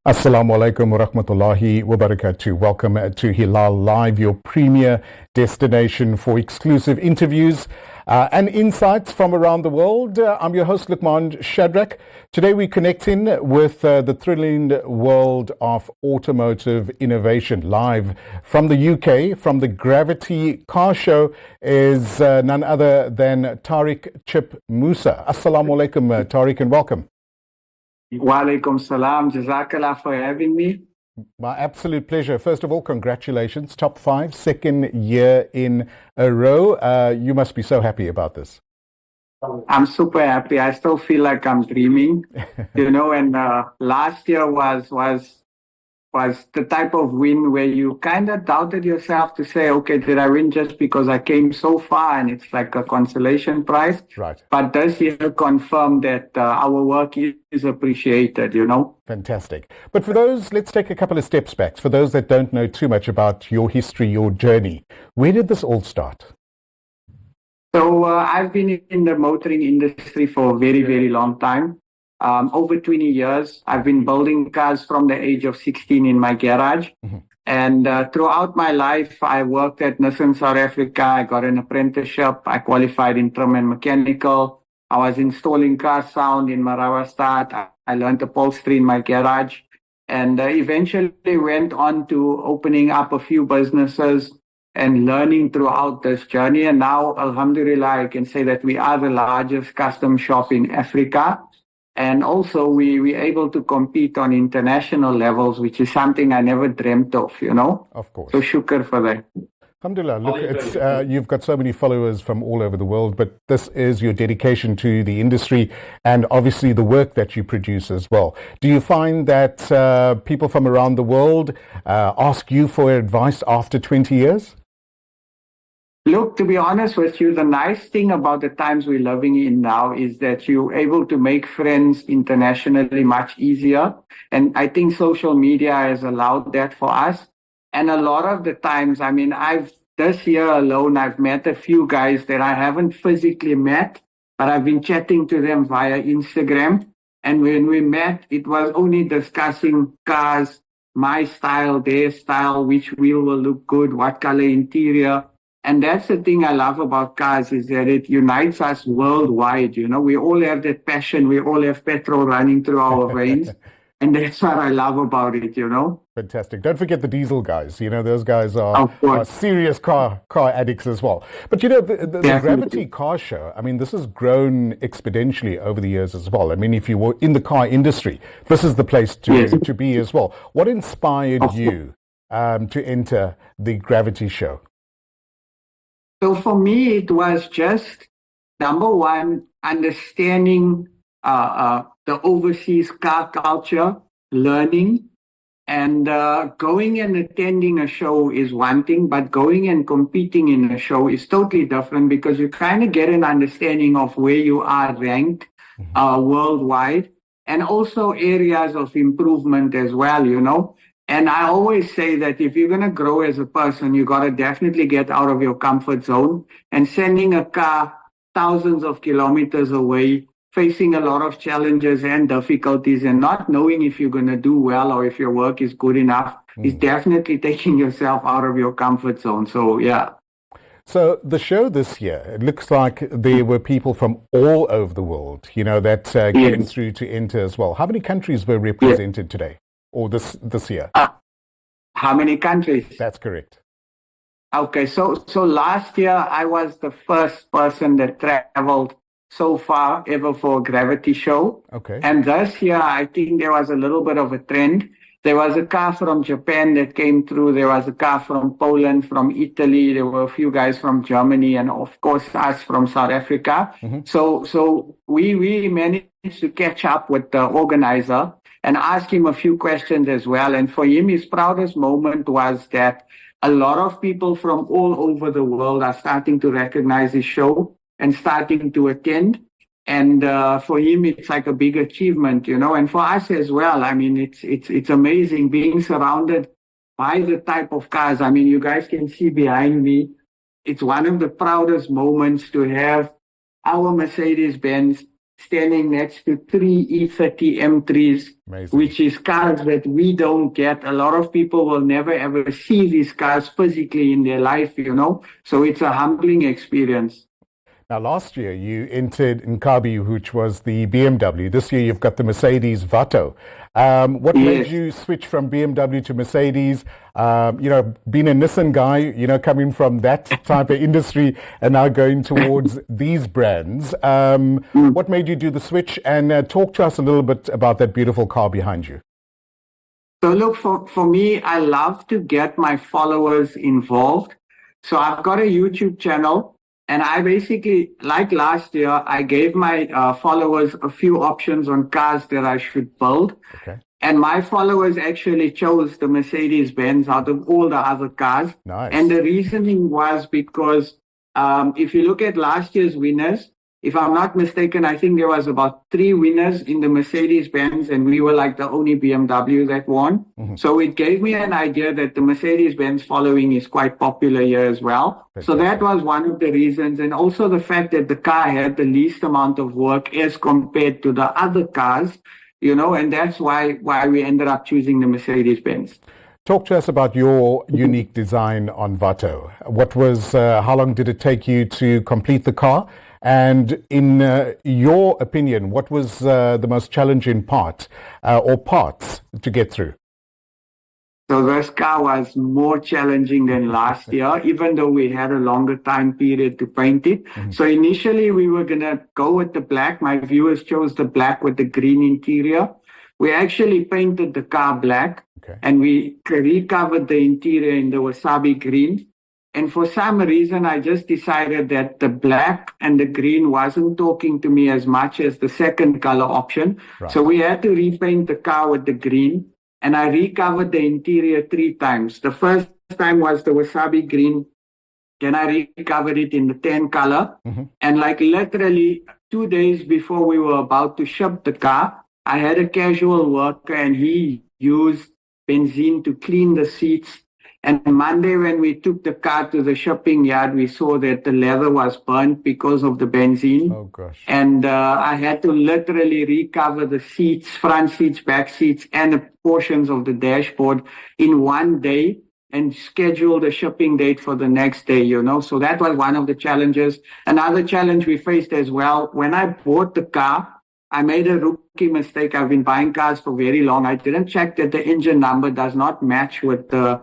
Assalamu alaikum wa rahmatullahi wa barakatuh. Welcome to Hilaal Live, your premier destination for exclusive interviews and insights from around the world. I'm your host, Luqman Shadrack. Today we're connecting with the thrilling world of automotive innovation. Live from the UK, from the Gravity Car Show, is none other than Tariq Moosa. Assalamu alaikum, Tariq, and welcome. Wa alaikum salam. Jazakallah for having me. My absolute pleasure. First of all, congratulations. Top 5, second year in a row. You must be so happy about this. I'm super happy. I still feel like I'm dreaming, and last year was the type of win where you kind of doubted yourself to say, okay, did I win just because I came so far and it's like a consolation prize? Right. But this year confirmed that our work is appreciated, Fantastic. But for those, let's take a couple of steps back. For those that don't know too much about your history, your journey, where did this all start? So I've been in the motoring industry for a very, very long time. Over 20 years, I've been building cars from the age of 16 in my garage. Mm-hmm. And throughout my life, I worked at Nissan South Africa. I got an apprenticeship. I qualified in trim and mechanical. I was installing car sound in Marawa Start. I learned upholstery in my garage. And eventually went on to opening up a few businesses and learning throughout this journey. And now, alhamdulillah, I can say that we are the largest custom shop in Africa. And also, we're able to compete on international levels, which is something I never dreamt of, Of course. So shukr for that. Alhamdulillah. Look, it's, you've got so many followers from all over the world, but this is your dedication to the industry and obviously the work that you produce as well. Do you find that people from around the world ask you for advice after 20 years? Look, to be honest with you, the nice thing about the times we're living in now is that you're able to make friends internationally much easier. And I think social media has allowed that for us. And a lot of the times, this year alone, I've met a few guys that I haven't physically met, but I've been chatting to them via Instagram. And when we met, it was only discussing cars, my style, their style, which wheel will look good, what color interior. And that's the thing I love about cars is that it unites us worldwide. We all have that passion. We all have petrol running through our veins. And that's what I love about it, Fantastic. Don't forget the diesel guys. Those guys are serious car addicts as well. But, the Gravity Car Show, this has grown exponentially over the years as well. If you were in the car industry, this is the place to be as well. What inspired you to enter the Gravity Show? So for me, it was just, number one, understanding the overseas car culture, learning, and going and attending a show is one thing, but going and competing in a show is totally different because you kind of get an understanding of where you are ranked worldwide and also areas of improvement as well, And I always say that if you're going to grow as a person, you got to definitely get out of your comfort zone. And sending a car thousands of kilometers away, facing a lot of challenges and difficulties and not knowing if you're going to do well or if your work is good enough is definitely taking yourself out of your comfort zone. So, yeah. So the show this year, it looks like there were people from all over the world, that came through to enter as well. How many countries were represented today? Or this year? How many countries? That's correct. Okay, so last year I was the first person that traveled so far ever for a Gravity show. Okay. And this year I think there was a little bit of a trend. There was a car from Japan that came through. There was a car from Poland, from Italy. There were a few guys from Germany and of course us from South Africa. Mm-hmm. So we managed to catch up with the organizer and ask him a few questions as well. And for him, his proudest moment was that a lot of people from all over the world are starting to recognize his show and starting to attend. And for him, it's like a big achievement, and for us as well. It's amazing being surrounded by the type of cars. You guys can see behind me. It's one of the proudest moments to have our Mercedes-Benz standing next to three E30 M3s, Amazing. which is cars that we don't get. A lot of people will never ever see these cars physically in their life, So it's a humbling experience. Now, last year you entered in Kabi, which was the BMW. This year you've got the Mercedes Vato. What made you switch from BMW to Mercedes? Being a Nissan guy, coming from that type of industry and now going towards these brands. What made you do the switch? And talk to us a little bit about that beautiful car behind you. So look, for me, I love to get my followers involved. So I've got a YouTube channel. And I basically, like last year, I gave my followers a few options on cars that I should build. Okay. And my followers actually chose the Mercedes-Benz out of all the other cars. Nice. And the reasoning was because if you look at last year's winners, if I'm not mistaken, I think there was about 3 winners in the Mercedes-Benz, and we were like the only BMW that won. Mm-hmm. So it gave me an idea that the Mercedes-Benz following is quite popular here as well. So that was one of the reasons. And also the fact that the car had the least amount of work as compared to the other cars, and that's why we ended up choosing the Mercedes-Benz. Talk to us about your unique design on Vato. How long did it take you to complete the car? And in your opinion, what was the most challenging part or parts to get through? So this car was more challenging than last year, even though we had a longer time period to paint it. Mm-hmm. So initially we were going to go with the black. My viewers chose the black with the green interior. We actually painted the car black, and we recovered the interior in the wasabi green. And for some reason, I just decided that the black and the green wasn't talking to me as much as the second color option. Right. So we had to repaint the car with the green, and I recovered the interior 3 times. The first time was the wasabi green. Then I recovered it in the tan color. Mm-hmm. And like literally 2 days before we were about to ship the car, I had a casual worker and he used benzene to clean the seats. And Monday, when we took the car to the shipping yard, we saw that the leather was burnt because of the benzene. Oh, gosh. And I had to literally recover the seats, front seats, back seats, and portions of the dashboard in 1 day and schedule the shipping date for the next day, So that was one of the challenges. Another challenge we faced as well, when I bought the car, I made a rookie mistake. I've been buying cars for very long. I didn't check that the engine number does not match with the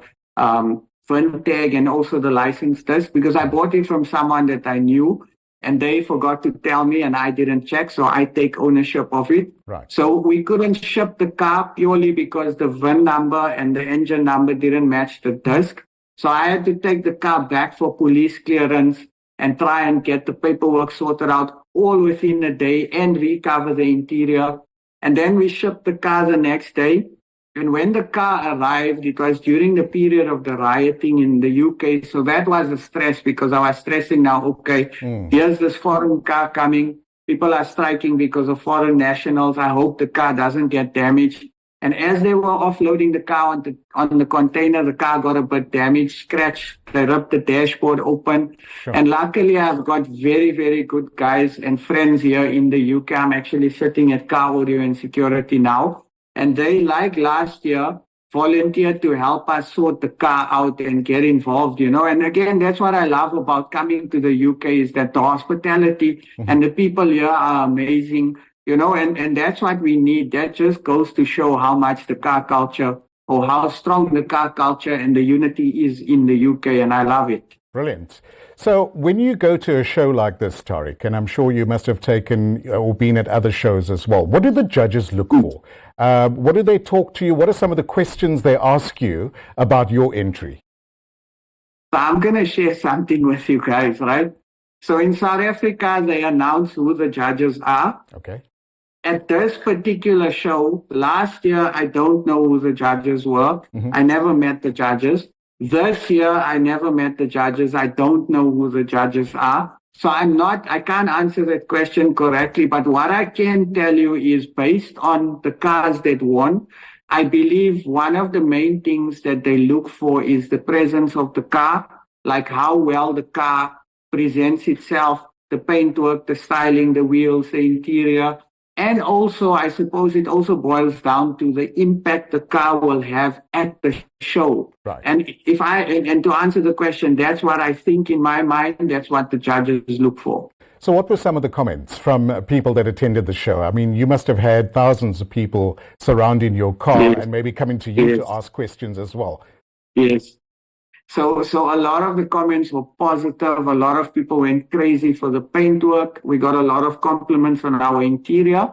VIN tag and also the license disc, because I bought it from someone that I knew and they forgot to tell me and I didn't check, so I take ownership of it. Right. So we couldn't ship the car purely because the VIN number and the engine number didn't match the disc. So I had to take the car back for police clearance and try and get the paperwork sorted out all within a day and recover the interior. And then we shipped the car the next day. And when the car arrived, it was during the period of the rioting in the UK. So that was a stress, because I was stressing now, here's this foreign car coming. People are striking because of foreign nationals. I hope the car doesn't get damaged. And as they were offloading the car on the container, the car got a bit damaged, scratched. They ripped the dashboard open. Sure. And luckily, I've got very, very good guys and friends here in the UK. I'm actually sitting at Car Audio and Security now. And they, like last year, volunteered to help us sort the car out and get involved, And again, that's what I love about coming to the UK, is that the hospitality and the people here are amazing, and that's what we need. That just goes to show how much the car culture, or how strong the car culture and the unity is in the UK, and I love it. Brilliant. So when you go to a show like this, Tariq, and I'm sure you must have taken or been at other shows as well, what do the judges look for? What do they talk to you? What are some of the questions they ask you about your entry? I'm going to share something with you guys, right? So in South Africa, they announce who the judges are. Okay. At this particular show, last year, I don't know who the judges were. Mm-hmm. I never met the judges. This year, I never met the judges. I don't know who the judges are. So I can't answer that question correctly, but what I can tell you is, based on the cars that won, I believe one of the main things that they look for is the presence of the car, like how well the car presents itself, the paintwork, the styling, the wheels, the interior. And also, I suppose it also boils down to the impact the car will have at the show. Right. And and to answer the question, that's what I think in my mind, that's what the judges look for. So what were some of the comments from people that attended the show? I mean, you must have had thousands of people surrounding your car Yes. and maybe coming to you Yes. to ask questions as well. Yes. So a lot of the comments were positive. A lot of people went crazy for the paintwork. We got a lot of compliments on our interior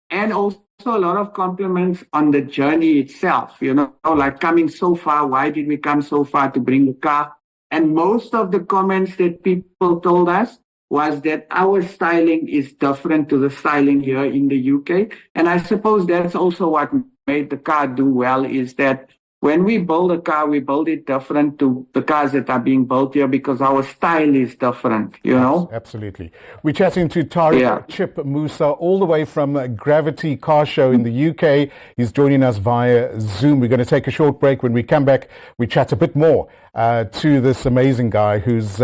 and also a lot of compliments on the journey itself, like coming so far. Why did we come so far to bring the car? And most of the comments that people told us was that our styling is different to the styling here in the UK. And I suppose that's also what made the car do well, is that when we build a car, we build it different to the cars that are being built here because our style is different, Absolutely. We're chatting to Tariq Chip Mosaa all the way from Gravity CarShow in the UK. He's joining us via Zoom. We're going to take a short break. When we come back, we chat a bit more to this amazing guy who's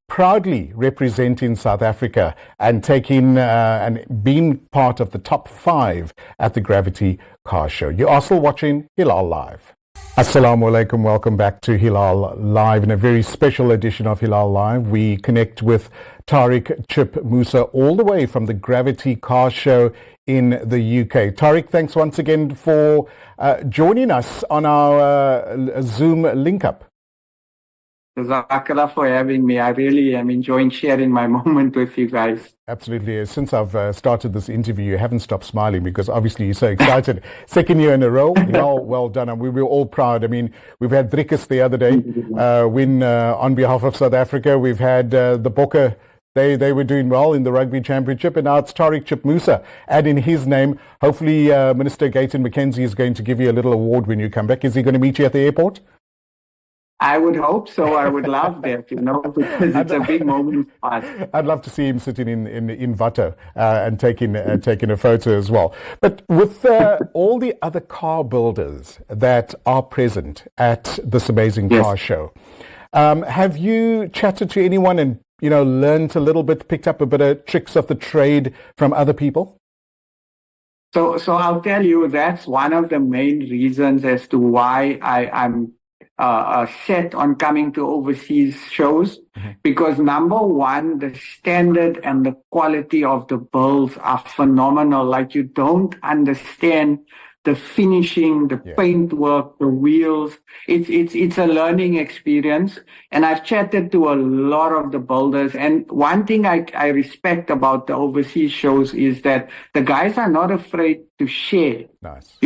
proudly representing South Africa and taking and being part of the top 5 at the Gravity CarShow. You are still watching Hilaal Live. Assalamu alaikum. Welcome back to Hilaal Live. In a very special edition of Hilaal Live, we connect with Tariq Chip Mosaa all the way from the Gravity CarShow in the UK. Tariq, thanks once again for joining us on our Zoom link-up. Jazakallah for having me. I really am enjoying sharing my moment with you guys. Absolutely. Since I've started this interview, you haven't stopped smiling because obviously you're so excited. Second year in a row. Well done. And we were all proud. I mean, we've had Driekus the other day win on behalf of South Africa. We've had the Bokke. They were doing well in the rugby championship, and now it's Tariq Chip Mosaa adding his name. Hopefully Minister Gayton McKenzie is going to give you a little award when you come back. Is he going to meet you at the airport? I would hope so. I would love that, because it's a big moment for us. I'd love to see him sitting in Vato and taking a photo as well. But with all the other car builders that are present at this amazing car show, have you chatted to anyone and learned a little bit, picked up a bit of tricks of the trade from other people? So I'll tell you, that's one of the main reasons as to why I'm set on coming to overseas shows, because number one, the standard and the quality of the builds are phenomenal. Like, you don't understand the finishing, the paintwork, the wheels. It's a learning experience. And I've chatted to a lot of the builders. And one thing I respect about the overseas shows is that the guys are not afraid to share. Nice.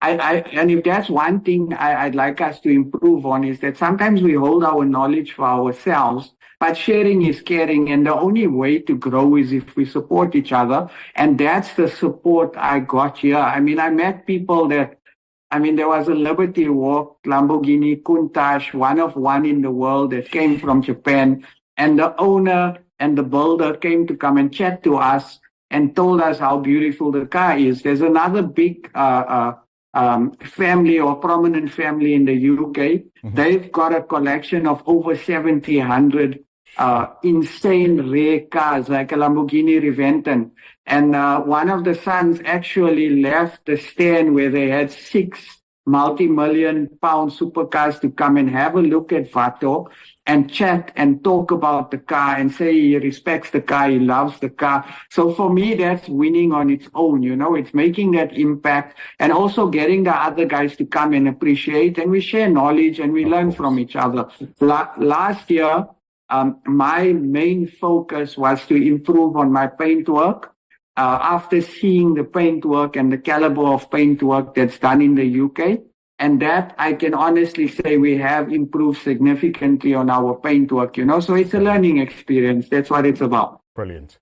And if that's one thing I'd like us to improve on, is that sometimes we hold our knowledge for ourselves, but sharing is caring. And the only way to grow is if we support each other. And that's the support I got here. I mean, I met people there was a Liberty Walk, Lamborghini Countach, one of one in the world, that came from Japan. And the owner and the builder came to come and chat to us and told us how beautiful the car is. There's another big family or prominent family in the UK. They've got a collection of over 1,700 insane rare cars, like a Lamborghini Reventon. And one of the sons actually left the stand where they had 6 multi-million-pound supercars to come and have a look at Vato and chat and talk about the car and say he respects the car, he loves the car. So for me, that's winning on its own, it's making that impact and also getting the other guys to come and appreciate, and we share knowledge and we learn from each other. Last year, my main focus was to improve on my paintwork. After seeing the paintwork and the caliber of paintwork that's done in the UK, and that I can honestly say we have improved significantly on our paintwork, so it's a learning experience. That's what it's about. Brilliant.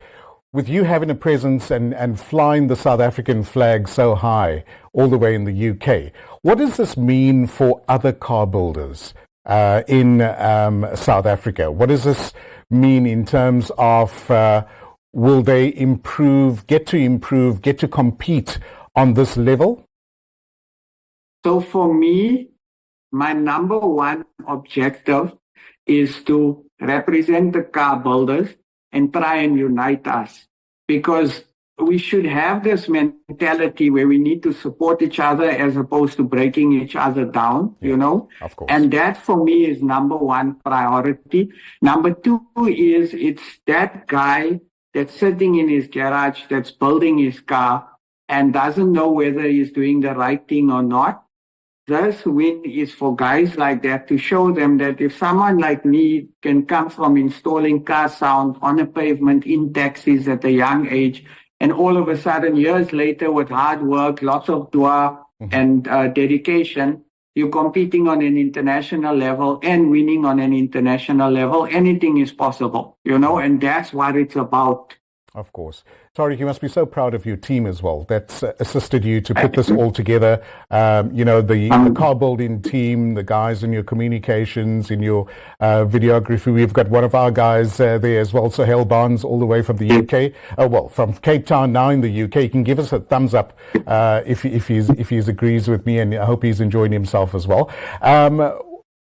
With you having a presence and flying the South African flag so high all the way in the UK, what does this mean for other car builders in South Africa? What does this mean in terms of will they get to compete on this level? So for me, my number one objective is to represent the car builders and try and unite us, because we should have this mentality where we need to support each other as opposed to breaking each other down, you know. Of course. And that for me is number one priority. Number two is it's that guy that's sitting in his garage, that's building his car and doesn't know whether he's doing the right thing or not. This win is for guys like that to show them that if someone like me can come from installing car sound on a pavement in taxis at a young age, and all of a sudden, years later, with hard work, lots of dua and dedication, you're competing on an international level and winning on an international level. Anything is possible, you know, and that's what it's about. Of course. Tariq, you must be so proud of your team as well that's assisted you to put this all together. You know, the car building team, the guys in your communications, in your videography. We've got one of our guys there as well, Hilaal Barnes, all the way from the UK. Well, from Cape Town, now in the UK. He can give us a thumbs up if he agrees with me, and I hope he's enjoying himself as well.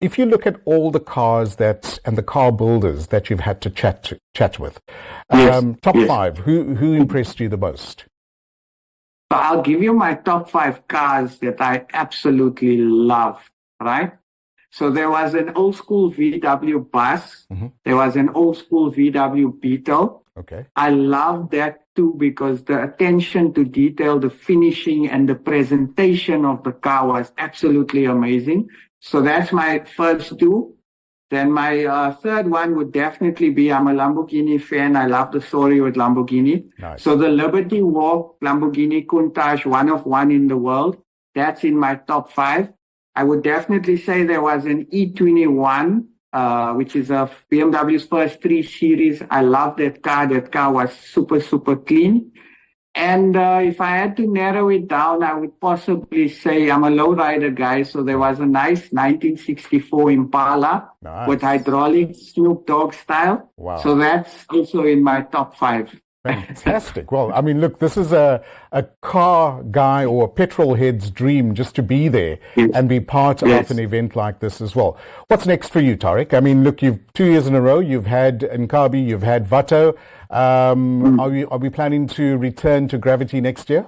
If you look at all the cars and the car builders that you've had to chat with, top five, who impressed you the most? I'll give you my top 5 cars that I absolutely love, right? So there was an old school VW bus. There was an old school VW Beetle. Okay. I love that too because the attention to detail, the finishing and the presentation of the car was absolutely amazing. So that's my first 2. Then my third one would definitely be, I'm a Lamborghini fan. I love the story with Lamborghini. Nice. So the Liberty Walk Lamborghini Countach, one of one in the world, that's in my top 5. I would definitely say there was an E21, which is a BMW's first 3 Series. I love that car. That car was super, super clean. And if I had to narrow it down, I would possibly say I'm a lowrider guy. So there was a nice 1964 Impala with hydraulic Snoop Dogg style. Wow. So that's also in my top 5. Fantastic. Well, I mean, look, this is a car guy or a petrol head's dream just to be there and be part of an event like this as well. What's next for you, Tariq? I mean, look, you've 2 years in a row, you've had Nkabi, you've had Vato. Are we planning to return to Gravity next year?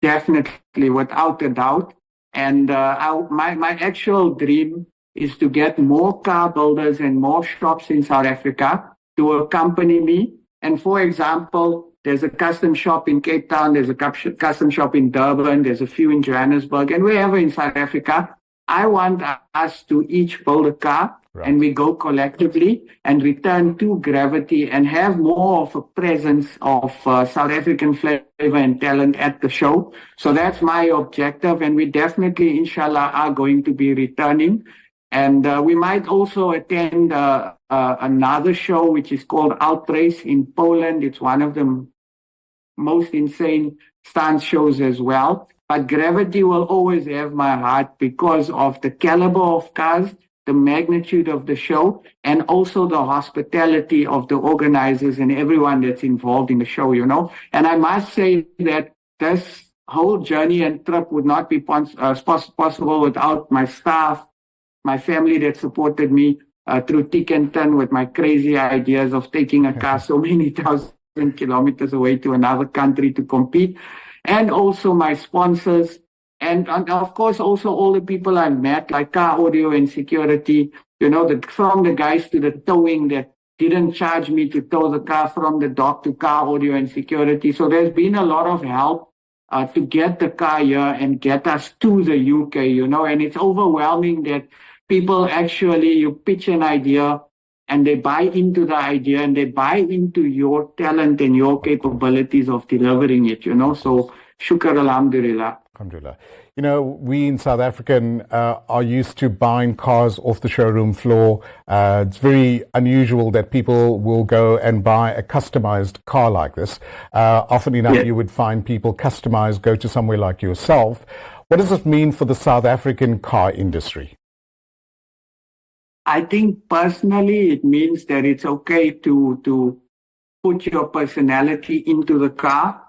Definitely, without a doubt. And my actual dream is to get more car builders and more shops in South Africa to accompany me. And for example, there's a custom shop in Cape Town, there's a custom shop in Durban, there's a few in Johannesburg, and wherever in South Africa. I want us to each build a car, and we go collectively and return to Gravity and have more of a presence of South African flavor and talent at the show. So that's my objective, and we definitely, inshallah, are going to be returning. And we might also attend another show which is called Outrace in Poland. It's one of the most insane stunt shows as well. But Gravity will always have my heart because of the caliber of cars, the magnitude of the show, and also the hospitality of the organizers and everyone that's involved in the show, you know. And I must say that this whole journey and trip would not be possible without my staff, my family that supported me through thick and thin with my crazy ideas of taking a car so many thousand kilometers away to another country to compete, and also my sponsors, and of course also all the people I met, like Car Audio and Security, you know, from the guys to the towing that didn't charge me to tow the car from the dock to Car Audio and Security. So there's been a lot of help to get the car here and get us to the UK, you know, and it's overwhelming that people actually, you pitch an idea and they buy into the idea and they buy into your talent and your capabilities of delivering it, you know. So, shukr, alhamdulillah. Alhamdulillah. You know, we in South African are used to buying cars off the showroom floor. It's very unusual that people will go and buy a customized car like this. Often enough, you would find people customized, go to somewhere like yourself. What does it mean for the South African car industry? I think personally it means that it's okay to put your personality into the car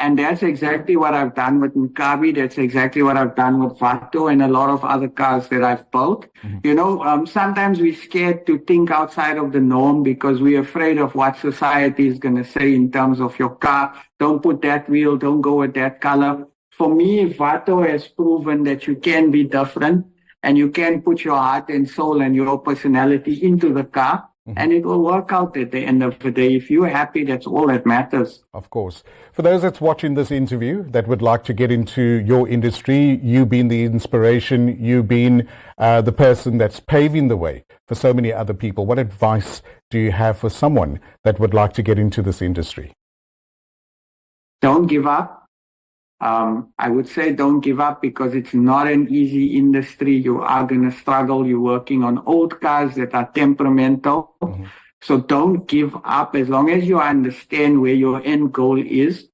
And that's exactly what I've done with Mkabi. That's exactly what I've done with Vato and a lot of other cars that I've built. Sometimes we're scared to think outside of the norm because we're afraid of what society is going to say in terms of your car. Don't put that wheel, don't go with that color. For me, Vato has proven that you can be different and you can put your heart and soul and your personality into the car. And it will work out at the end of the day. If you're happy, that's all that matters. Of course. For those that's watching this interview that would like to get into your industry, you being the inspiration, you being the person that's paving the way for so many other people, what advice do you have for someone that would like to get into this industry? Don't give up. I would say don't give up because it's not an easy industry. You are going to struggle. You're working on old cars that are temperamental. So don't give up. As long as you understand where your end goal is,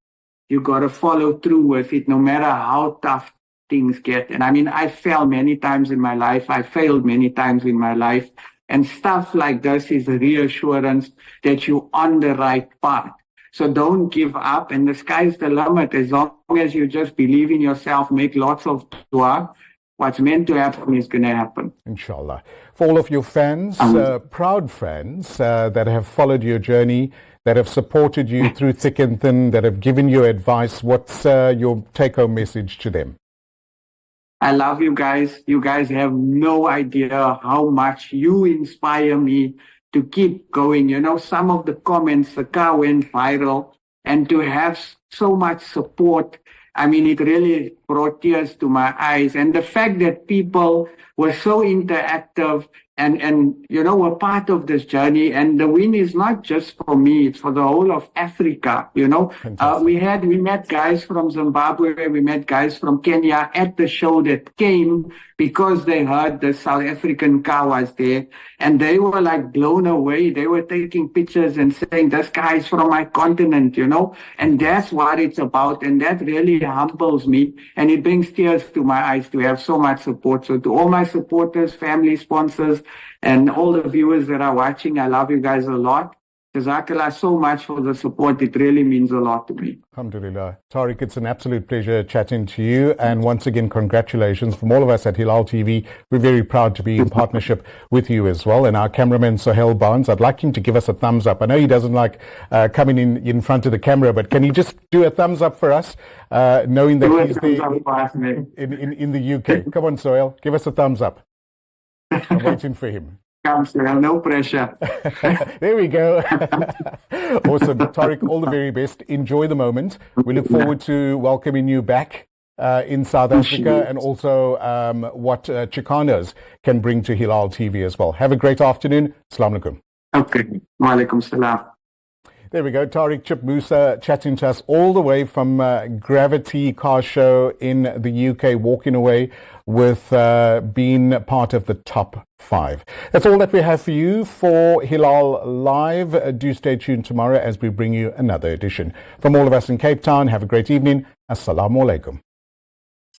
you got to follow through with it no matter how tough things get. And I mean, I fell many times in my life. I failed many times in my life. And stuff like this is a reassurance that you're on the right path. So don't give up, and the sky's the limit. As long as you just believe in yourself, make lots of dua, what's meant to happen is going to happen. Inshallah. For all of your fans, proud fans that have followed your journey, that have supported you through thick and thin, that have given you advice, what's your take-home message to them? I love you guys. You guys have no idea how much you inspire me to keep going. Some of the comments, the car went viral, and to have so much support, I mean, it really brought tears to my eyes. And the fact that people were so interactive and were part of this journey. And the win is not just for me, it's for the whole of Africa. We met guys from Zimbabwe, we met guys from Kenya at the show that came because they heard the South African car was there, and they were like blown away. They were taking pictures and saying, this guy is from my continent, and that's what it's about. And that really humbles me, and it brings tears to my eyes to have so much support. So to all my supporters, family, sponsors, and all the viewers that are watching, I love you guys a lot. Jazakallah so much for the support. It really means a lot to me. Alhamdulillah. Tariq, it's an absolute pleasure chatting to you. And once again, congratulations from all of us at Hilaal TV. We're very proud to be in partnership with you as well. And our cameraman, Sohail Barnes, I'd like him to give us a thumbs up. I know he doesn't like coming in front of the camera, but can he just do a thumbs up for us, knowing that he's there in the UK? Come on, Sohail, give us a thumbs up. I'm waiting for him. No pressure. There we go. Awesome. Tariq, all the very best. Enjoy the moment. We look forward to welcoming you back in South Africa, and also what Chicanos can bring to Hilaal TV as well. Have a great afternoon. Assalamu alaikum. Okay. Wa alaikum salam. There we go. Tariq Moosaa chatting to us all the way from Gravity CarShow in the UK, walking away with being part of the top 5. That's all that we have for you for Hilaal Live. Do stay tuned tomorrow as we bring you another edition. From all of us in Cape Town, have a great evening. Assalamu alaikum.